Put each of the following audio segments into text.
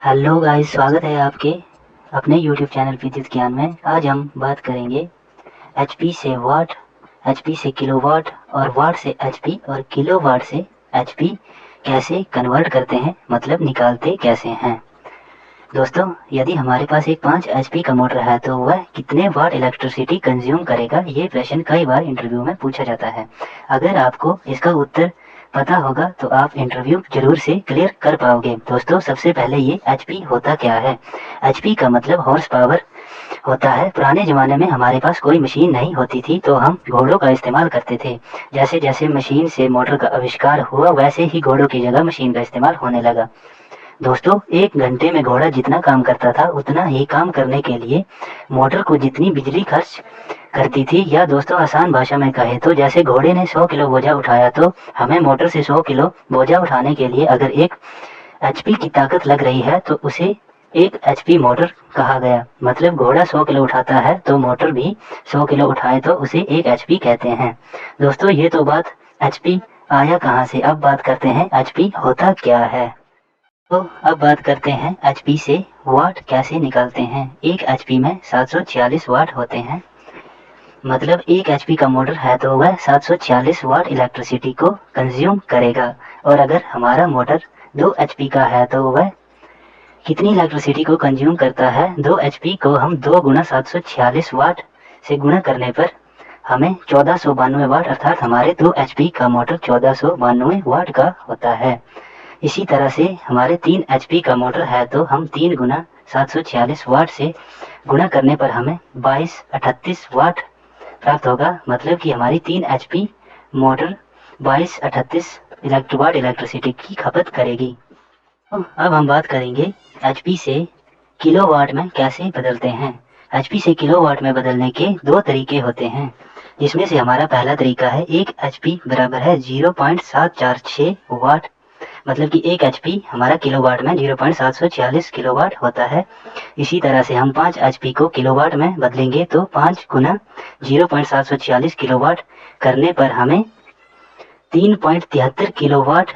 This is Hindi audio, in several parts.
हेलो गाइस, स्वागत है आपके अपने यूट्यूब चैनल विद्युत ज्ञान में। आज हम बात करेंगे एचपी से वाट, एचपी से किलोवाट और वाट से एचपी और किलोवाट से एचपी कैसे कन्वर्ट करते हैं, मतलब निकालते कैसे हैं। दोस्तों, यदि हमारे पास एक 5 एचपी का मोटर है तो वह कितने वाट इलेक्ट्रिसिटी कंज्यूम करेगा, ये प्रश्न कई बार इंटरव्यू में पूछा जाता है। अगर आपको इसका उत्तर पता होगा तो आप इंटरव्यू जरूर से क्लियर कर पाओगे। दोस्तों, सबसे पहले ये एचपी होता क्या है। एचपी का मतलब हॉर्स पावर होता है। पुराने ज़माने में हमारे पास कोई मशीन नहीं होती थी तो हम घोड़ों का इस्तेमाल करते थे। जैसे जैसे मशीन से मोटर का आविष्कार हुआ वैसे ही घोड़ों की जगह मशीन का इस्तेमाल होने लगा। दोस्तों, 1 घंटे में घोड़ा जितना काम करता था उतना ही काम करने के लिए मोटर को जितनी बिजली खर्च करती थी, या दोस्तों आसान भाषा में कहे तो जैसे घोड़े ने 100 किलो बोझा उठाया तो हमें मोटर से 100 किलो बोझा उठाने के लिए अगर 1 एचपी की ताकत लग रही है तो उसे 1 एचपी मोटर कहा गया। मतलब घोड़ा 100 किलो उठाता है तो मोटर भी 100 किलो उठाए तो उसे 1 एचपी कहते हैं। दोस्तों, ये तो बात एचपी आया कहाँ से। अब बात करते हैं एचपी होता क्या है। तो अब बात करते हैं एचपी से वाट कैसे निकालते हैं। 1 एचपी में 746 वाट होते हैं। मतलब 1 एचपी का मोटर है तो वह 746 वाट इलेक्ट्रिसिटी को कंज्यूम करेगा। और अगर हमारा मोटर 2 एचपी का है तो वह कितनी इलेक्ट्रिसिटी को कंज्यूम करता है। 2 एचपी को हम 2 गुना 746 वाट से गुणा करने पर हमें 1492 वाट, अर्थात हमारे 2 एचपी का मोटर 1492 वाट का होता है। इसी तरह से हमारे 3 एचपी का मोटर है तो हम 3 गुना 746 वाट से गुणा करने पर हमें 2238 वाट प्राप्त होगा। मतलब कि हमारी 3 एचपी मोटर 2238 वाट इलेक्ट्रिसिटी की खपत करेगी। तो अब हम बात करेंगे एचपी से किलोवाट में कैसे बदलते हैं। एचपी से किलोवाट में बदलने के 2 तरीके होते हैं, जिसमें से हमारा पहला तरीका है 1 एचपी बराबर है 0.746 वाट। मतलब कि 1 एचपी हमारा किलोवाट में 0.746 किलोवाट होता है। इसी तरह से हम 5 एचपी को किलोवाट में बदलेंगे तो 5 गुना 0.746 किलोवाट करने पर हमें 3.73 किलोवाट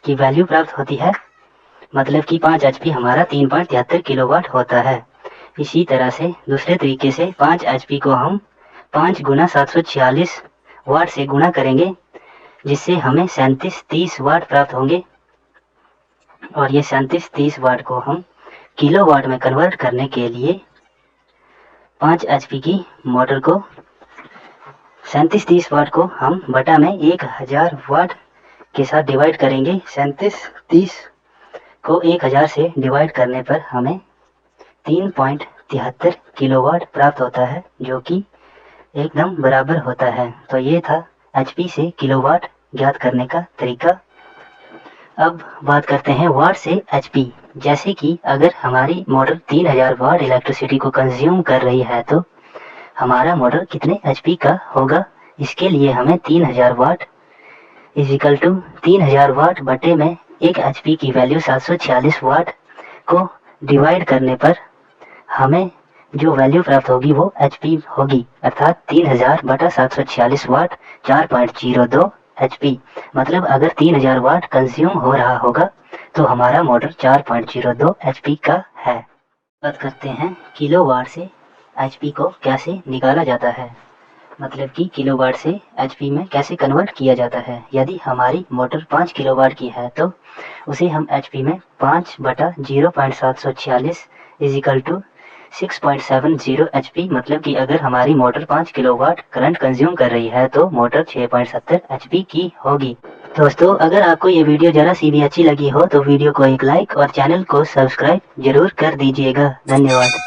की वैल्यू प्राप्त होती है। मतलब कि 5 एचपी हमारा 3.73 किलोवाट होता है। इसी तरह से दूसरे तरीके से 5 एचपी को हम 5 गुना 746 वाट से गुणा करेंगे, जिससे हमें 3730 वाट प्राप्त होंगे। और ये 3730 वाट को हम किलोवाट में कन्वर्ट करने के लिए 5 एचपी की मोटर को 3730 वाट को हम बटा में 1000 वाट के साथ डिवाइड करेंगे। 3730 को 1000 से डिवाइड करने पर हमें 3.73 किलोवाट प्राप्त होता है, जो कि एकदम बराबर होता है। तो ये था एचपी से किलोवाट ज्ञात करने का तरीका। अब बात करते हैं वाट से एचपी। जैसे कि अगर हमारी मोटर 3000 वाट इलेक्ट्रिसिटी को कंज्यूम कर रही है तो हमारा मोटर कितने एचपी का होगा। इसके लिए हमें 3000 वाट इजिकल टू 3000 वाट बटे में 1 एचपी की वैल्यू 746 वाट को डिवाइड करने पर हमें जो वैल्यू प्राप्त होगी वो एचपी होगी, अर्थात 3000 बटा 746 वाट 4.02 एचपी। मतलब अगर 3000 वाट कंज्यूम हो रहा होगा तो हमारा मोटर 4.02 एचपी का है। बात करते हैं किलोवाट से एचपी को कैसे निकाला जाता है। मतलब कि किलोवाट से एचपी में कैसे कन्वर्ट किया जाता है। यदि हमारी मोटर 5 किलोवाट की है तो उसे हम एचपी में 5 बटा 0.746 इजिकल टू 6.70 एचपी। मतलब कि अगर हमारी मोटर 5 किलोवाट करंट कंज्यूम कर रही है तो मोटर 6.70 एचपी की होगी। दोस्तों, अगर आपको ये वीडियो जरा सी भी अच्छी लगी हो तो वीडियो को एक लाइक और चैनल को सब्सक्राइब जरूर कर दीजिएगा। धन्यवाद।